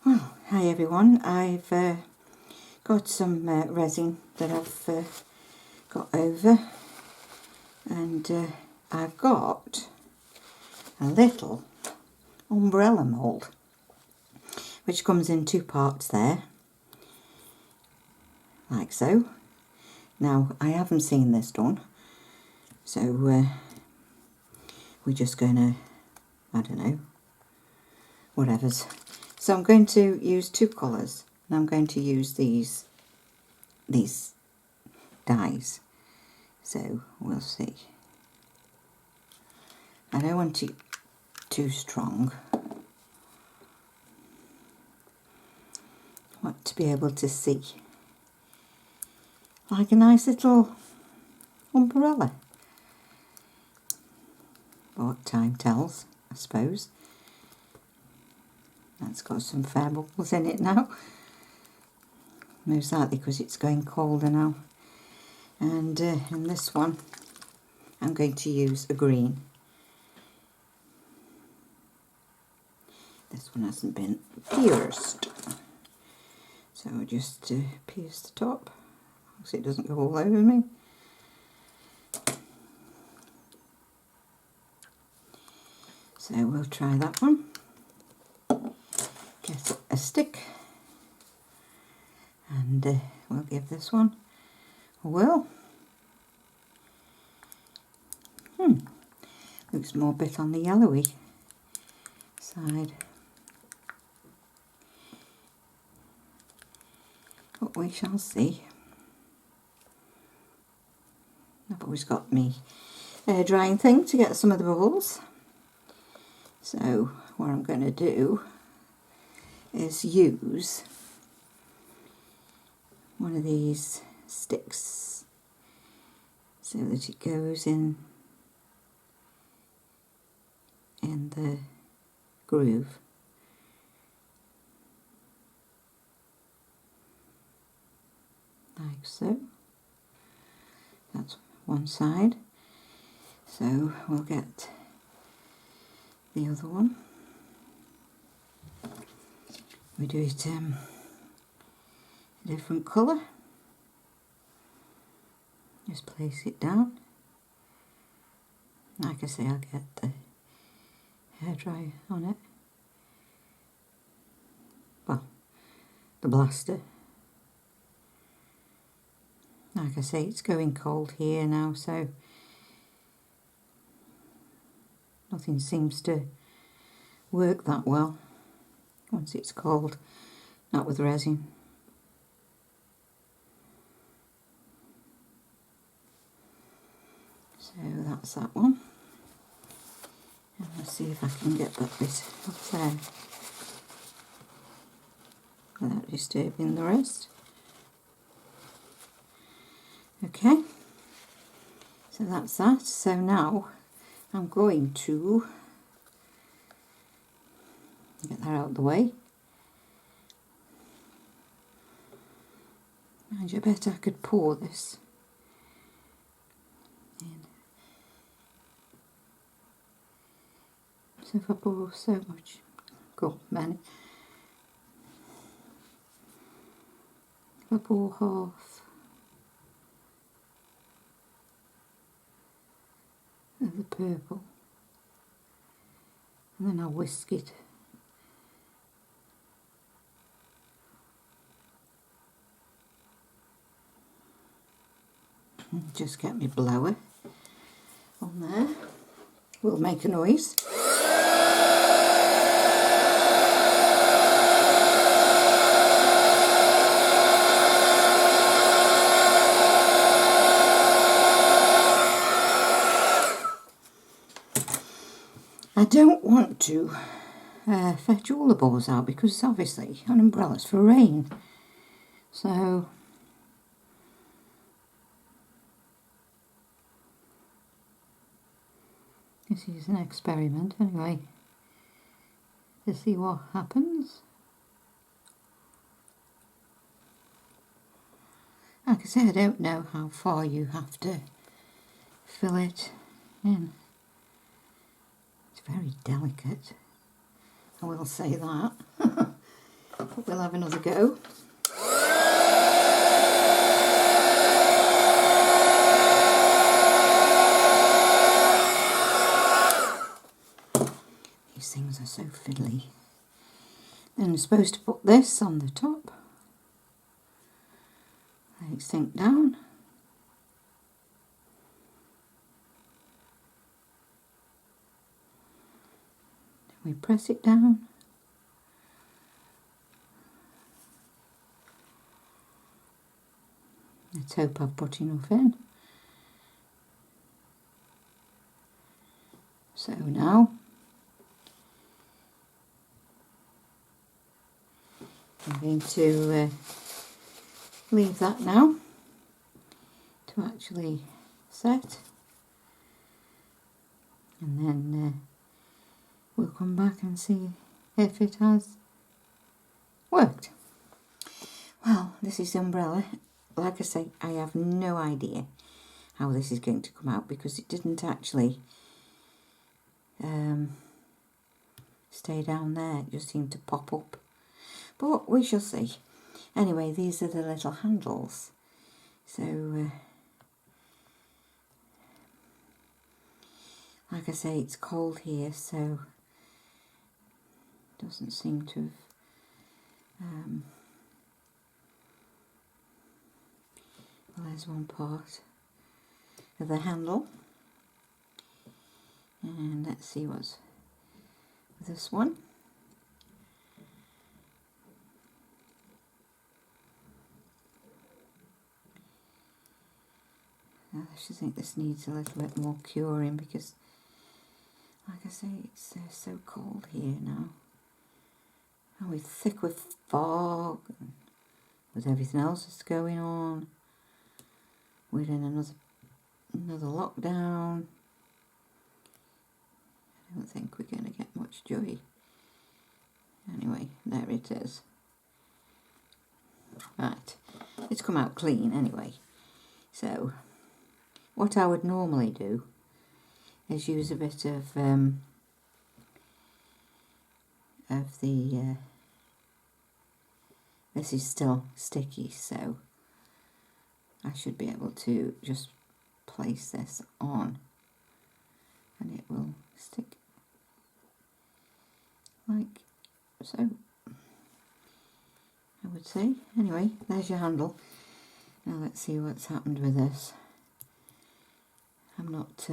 Well, hi everyone, I've got some resin that I've got over, and I've got a little umbrella mould which comes in two parts there, like so. Now I haven't seen this done, so we're just gonna, I don't know, whatever's. So I'm going to use two colours, and I'm going to use these dyes. So we'll see. I don't want it too strong. I want to be able to see, like a nice little umbrella. What time tells, I suppose. That's got some fair bubbles in it now. Most likely because it's going colder now. And in this one, I'm going to use a green. This one hasn't been pierced. So I'll just pierce the top so it doesn't go all over me. So we'll try that one. Get a stick, and we'll give this one a whirl. Looks more a bit on the yellowy side, but we shall see. I've always got me air drying thing to get some of the bubbles. So what I'm going to do is use one of these sticks so that it goes in the groove. Like so. That's one side. So we'll get the other one. We do it a different colour. Just place it down. Like I say, I'll get the hairdryer on it. Well, the blaster. Like I say, it's going cold here now, so nothing seems to work that well once it's cold, not with resin. So that's that one, and let's see if I can get that bit up there without disturbing the rest. Okay, so that's that. So now I'm going to get that out of the way. And I bet I could pour this in. So if I pour so much, go many. If I pour half of the purple, and then I'll whisk it. Just get my blower on there. We'll make a noise. I don't want to fetch all the balls out because obviously an umbrella's for rain. So this is an experiment anyway. to see what happens. Like I say, I don't know how far you have to fill it in. It's very delicate, I will say that. But we'll have another go. These things are so fiddly. Then I'm supposed to put this on the top. Let it sink down. Then we press it down. Let's hope I've put enough in. So now I'm going to leave that now to actually set, and then we'll come back and see if it has worked. Well, this is the umbrella. Like I say, I have no idea how this is going to come out because it didn't actually stay down there. It just seemed to pop up. But we shall see. Anyway, these are the little handles. So, like I say, it's cold here, so it doesn't seem to have... well, there's one part of the handle. And let's see what's with this one. I actually think this needs a little bit more curing because, like I say, it's so cold here now. And we're thick with fog, and with everything else that's going on. We're in another lockdown. I don't think we're going to get much joy. Anyway, there it is. Right, it's come out clean anyway. So, what I would normally do is use a bit of the, this is still sticky, so I should be able to just place this on and it will stick like so, I would say. Anyway, there's your handle. Now let's see what's happened with this. I'm not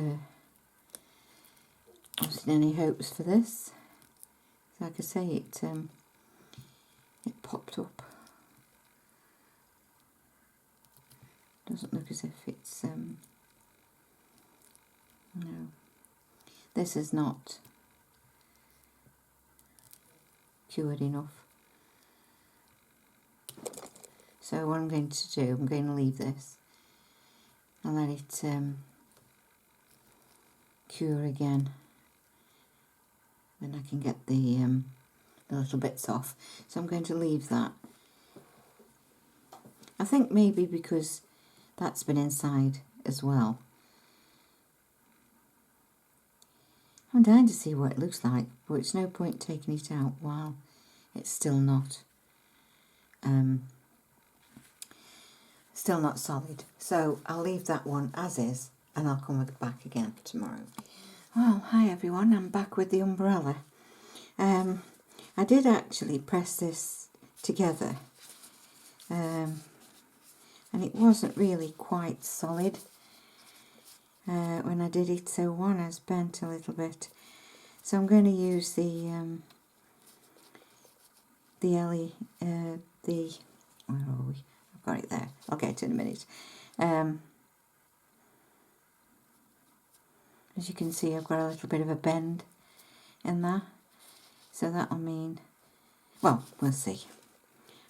losing any hopes for this. Like I say, it popped up. Doesn't look as if it's no. This is not cured enough. So what I'm going to do, I'm going to leave this and let it cure again. Then I can get the little bits off. So I'm going to leave that. I think maybe because that's been inside as well. I'm dying to see what it looks like, but it's no point taking it out while it's still not solid. So I'll leave that one as is and I'll come back again tomorrow. Well, hi everyone, I'm back with the umbrella. I did actually press this together and it wasn't really quite solid when I did it, so one has bent a little bit. So I'm going to use the where are we? I've got it there. I'll get it in a minute. As you can see, I've got a little bit of a bend in there, so that'll mean, well, we'll see.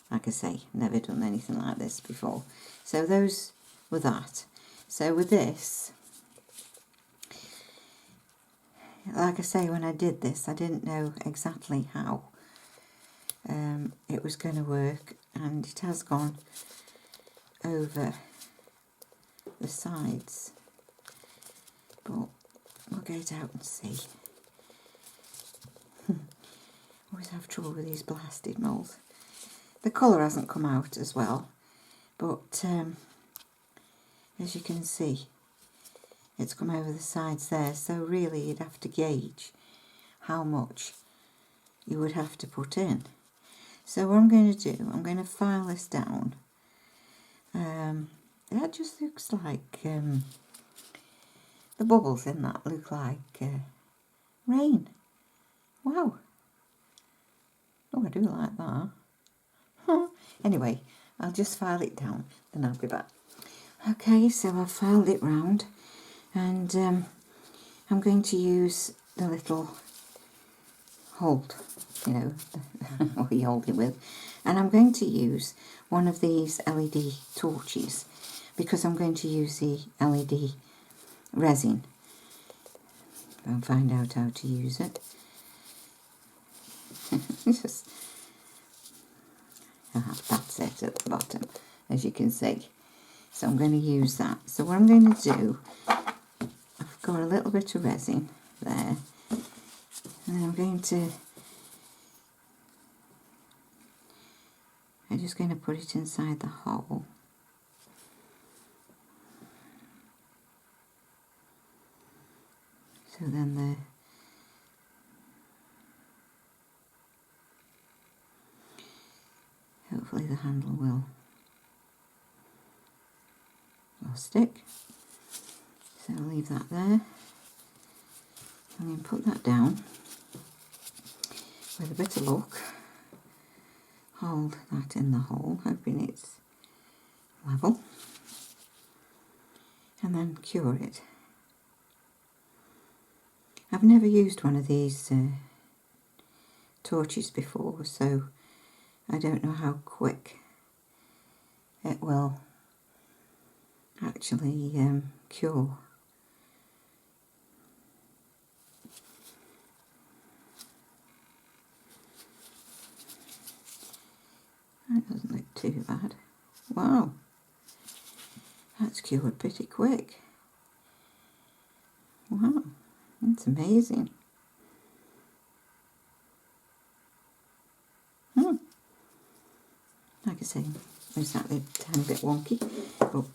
Like I say, never done anything like this before. So those were that. So with this, like I say, when I did this, I didn't know exactly how it was going to work, and it has gone over the sides, but we'll get it out and see. Always have trouble with these blasted moulds. The colour hasn't come out as well, but as you can see, it's come over the sides there, so really you'd have to gauge how much you would have to put in. So what I'm going to do, I'm going to file this down. That just looks like, the bubbles in that look like rain. Wow. Oh, I do like that. Anyway, I'll just file it down, then I'll be back. Okay, so I've filed it round, and I'm going to use the little hold, you know, what you hold it with, and I'm going to use one of these LED torches because I'm going to use the LED resin. I'll find out how to use it. Just, that's it at the bottom, as you can see. So I'm going to use that. So what I'm going to do, I've got a little bit of resin there, and I'm just going to put it inside the hole. So then hopefully the handle will stick. So I'll leave that there, and then put that down with a bit of luck. Hold that in the hole, hoping it's level, and then cure it. I've never used one of these torches before, so I don't know how quick it will actually cure. That doesn't look too bad. Wow, that's cured pretty quick. Wow, that's amazing. Like I say, it's that a tiny bit wonky, but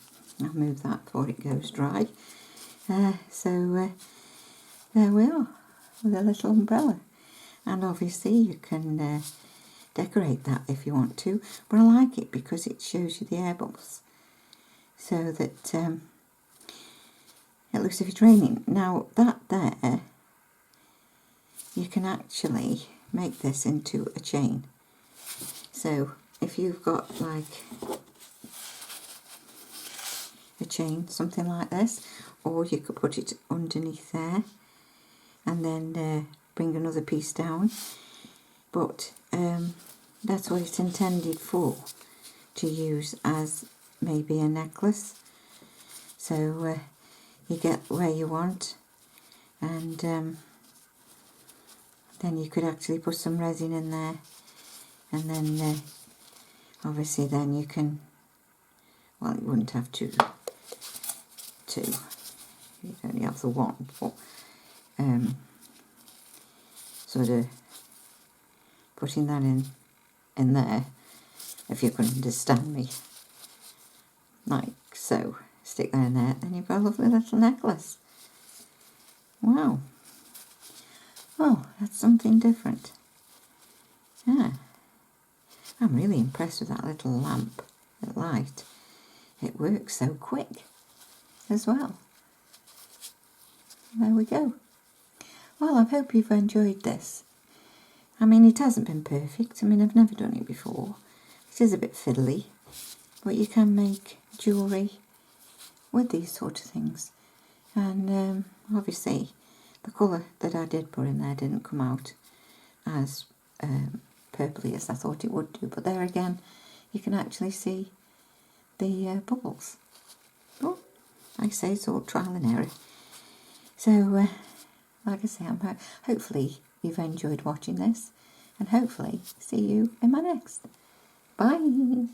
I'll move that before it goes dry. So there we are, with a little umbrella. And obviously you can decorate that if you want to, but I like it because it shows you the air bubbles, so that it looks as if it's raining. Now that there, you can actually make this into a chain. So if you've got like a chain, something like this, or you could put it underneath there and then bring another piece down, but that's what it's intended for, to use as maybe a necklace. So you get where you want, and then you could actually put some resin in there, and then obviously then you can, well, you wouldn't have two, you'd only have the one, but sort of putting that in there, if you can understand me, like so. Stick that in there, and you've got a lovely little necklace. Wow. Oh, that's something different. Yeah. I'm really impressed with that little lamp at light. It works so quick as well. There we go. Well, I hope you've enjoyed this. I mean, it hasn't been perfect. I mean, I've never done it before. It is a bit fiddly, but you can make jewellery with these sort of things. And obviously the colour that I did put in there didn't come out as purpley as I thought it would do, but there again you can actually see the bubbles. But like I say, it's all trial and error. So like I say, hopefully you've enjoyed watching this, and hopefully see you in my next. Bye.